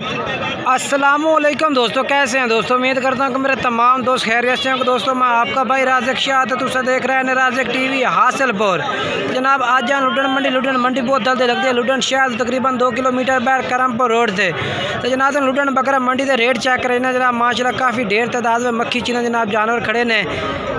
अस्सलामुअलैकुम दोस्तों, कैसे हैं दोस्तों। उम्मीद करता हूँ कि मेरे तमाम दोस्त खैरियत से हैं। दोस्तों मैं आपका भाई राज़िक शाह तो तुझसे देख रहे हैं राज़िक टीवी हासिलपुर। जनाब आज जान लुडन मंडी बहुत जल्दी लगती है। लुडन शहर तकरीबन 2 किलोमीटर बैठ करमपुर रोड से। तो जनाब लुडन बकरा मंडी से रेट चेक करें जनाब, माशाल्लाह काफ़ी ढेर तादाद में मक्खी चीना जनाब जानवर खड़े ने।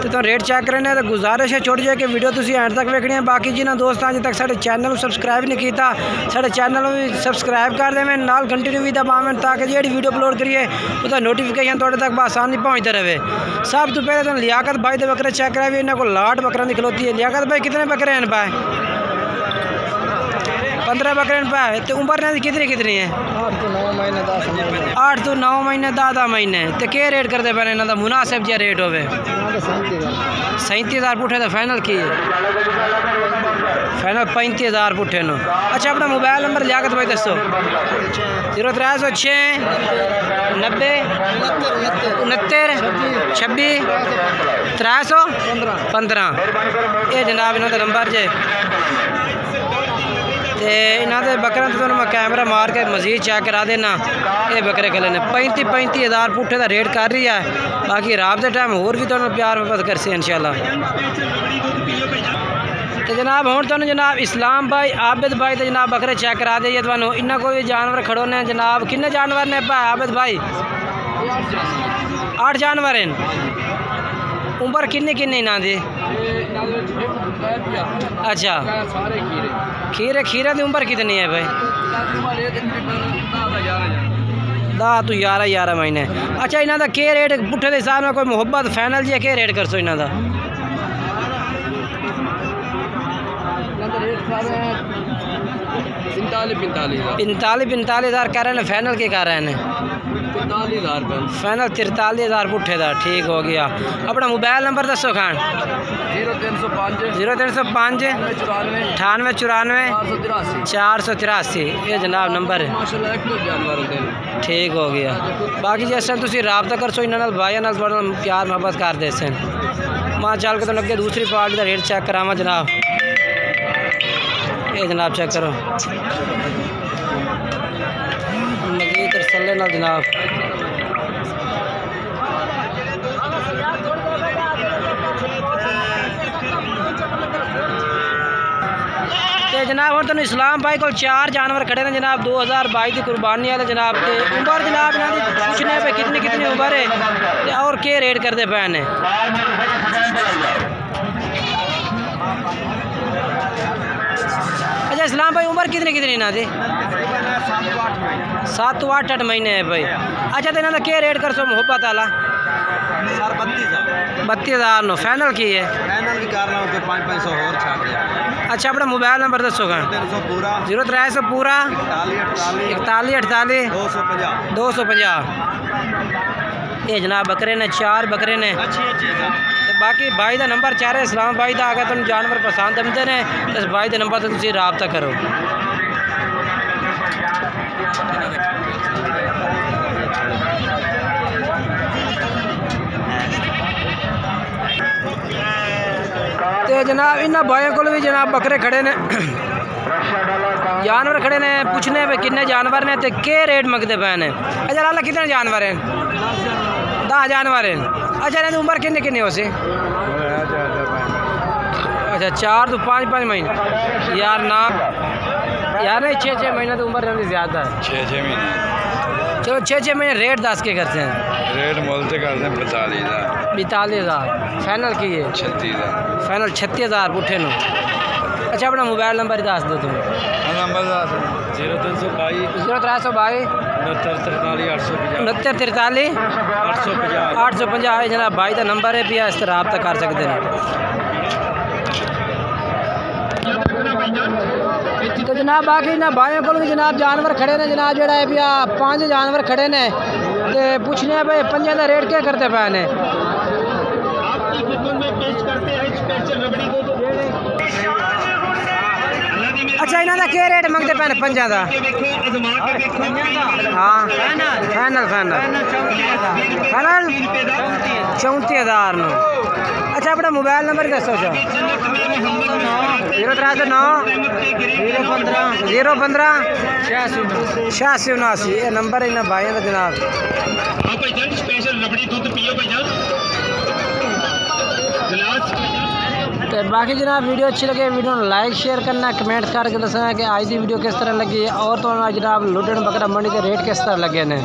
तो रेट चेक करें तो गुजारिश है छोड़ जाए कि वीडियो तुम एंड तक वेखनी है। बाकी जिन्हें दोस्त अज तक साढ़े चैनल को सबसक्राइब नहीं किया, साढ़े चैनल भी सबसक्राइब कर देवें, नाल घंटी भी दबावें ताकि जी वीडियो अपलोड करिए उसका नोटिफिकेशन थोड़े तक आसानी पहुँचते रहे। सब तो पहले तो लियाकत भाई के बकरे चेक कराए, इन्होंने को लाट बकरा निकलती है। लियाकत भाई कितने बकरे हैं पाए? 15 बकरे पाए। तो उम्र ने कितनी है? 8 तो 9 महीने 10 महीने। तो क्या रेट करते पे इन्हों का मुनासिब जो रेट हो? 37,000 पुठे तो फाइनल की फाइनल 35,000 पुठे नो। अच्छा अपना मोबाइल नंबर लियाकत भाई दसो। 0306 90 69 26 315 ये जनाब इन्हों का नंबर जे। तो इन्होंने बकरा तो मैं कैमरा मार के मजीद चेक करा देना। ये बकरे खले ने 35,000 पुठे का रेट कर रही है। बाकी रात के टाइम होर भी तुम प्यार मोहब्बत करसे इंशाल्लाह। तो जनाब हूँ तुम जनाब इस्लाम भाई आबिद भाई तो जनाब बकरे चेक करा दे। तुम इन्होंने कोई जानवर खड़ो ने जनाब। किन्ने जानवर ने पा आबिद भाई? 8 जानवर हैं। उम्र किन्नी इन्हों की? अच्छा खीरे की उम्र कितनी है भाई? 10 तो 11 महीने। अच्छा इन्हों का क्या रेट पुठे के हिसाब में कोई मुहब्बत फाइनल जी क्या रेट कर सो इन्हों का? 45,000 कह रहे हैं। फाइनल के कर रहे हैं? 43,000 फाइनल 43,000 पुठे का। ठीक हो गया। अपना मोबाइल नंबर दसो खान। 0305 9894 483 ये जनाब नंबर है। ठीक हो गया। बाकी जैसे तुम रबता कर सो इन्होंने भाई प्यार मोहब्बत कर दे सन। मां चल के तो लगे दूसरी पार्टी का रेट चेक करावा जनाब। ये जनाब चेक करो मजीद तसल्ले नाल जनाब। जनाब हम तुम इस्लाम भाई को 4 जानवर खड़े हैं जनाब 2022 की कुर्बानी वाले जनाब। के उम्र जनाब पूछने पे कितनी उम्र है और क्या रेट करते पे ने? अच्छा इस्लाम भाई उम्र कितनी ना थी? 7 तो 8 महीने है भाई। अच्छा तो इन्होंने क्या रेट कर सो मुहब्बत वाला? 32,000 नो फाइनल की है। फाइनल की कर रहा हूँ 500 और छाट दिया। अच्छा अपना मोबाइल नंबर दसो का। 0300 पूरा 41 48 250 ये जनाब बकरे ने 4 बकरे ने। तो बाकी भाई का नंबर चाह रहे इस्लाम भाई का अगर तुम जानवर पसंद आते हैं तो भाई के नंबर से तुम रबता करो। तो जनाब इन्होंने भाइयों को भी जनाब बकरे खड़े ने जानवर खड़े ने। पूछने पे कितने जानवर ने तो क्या रेट मंगते पे ने? अच्छा लाला कितने जानवर हैं? 10 जानवर हैं। अच्छा इन्होंने उम्र कितनी हो सी? अच्छा 4 तो 5 महीने यार ना यार नहीं 6 महीने तो उम्र रहती ज़्यादा है। 6 महीने चलो 6 महीने रेट 10 के करते हैं। रेट मोलते करते हैं 42,000 फाइनल की है। 36,000 फाइनल 36,000 पुठे नो। अच्छा अपना मोबाइल नंबर दस दो तुम। नंबर 0322 69 850 जनाब भाई का नंबर है भी इस तरह रबता कर सकते हैं। तो जनाब बाकी ना भाइयों को भी जनाब जानवर खड़े ने जनाब जोड़ा है भी 5 जानवर खड़े ने। तो पूछने भाई 5 का रेट क्या करते पे ने? अच्छा इन्हों का क्या रेट मंगते पे 5 का? हाँ फाइनल फाइनल फाइनल 34,000 नो। अच्छा अपना मोबाइल नंबर दसो 039 015 86 ये नंबर है ना भाई का जनाब। तो बाकी जनाब वीडियो अच्छी लगे वीडियो लाइक शेयर करना, कमेंट करके दसना कि आज की वीडियो किस तरह लगी और तो जनाब लुडन बकरा मंडी के रेट किस तरह लगे ने।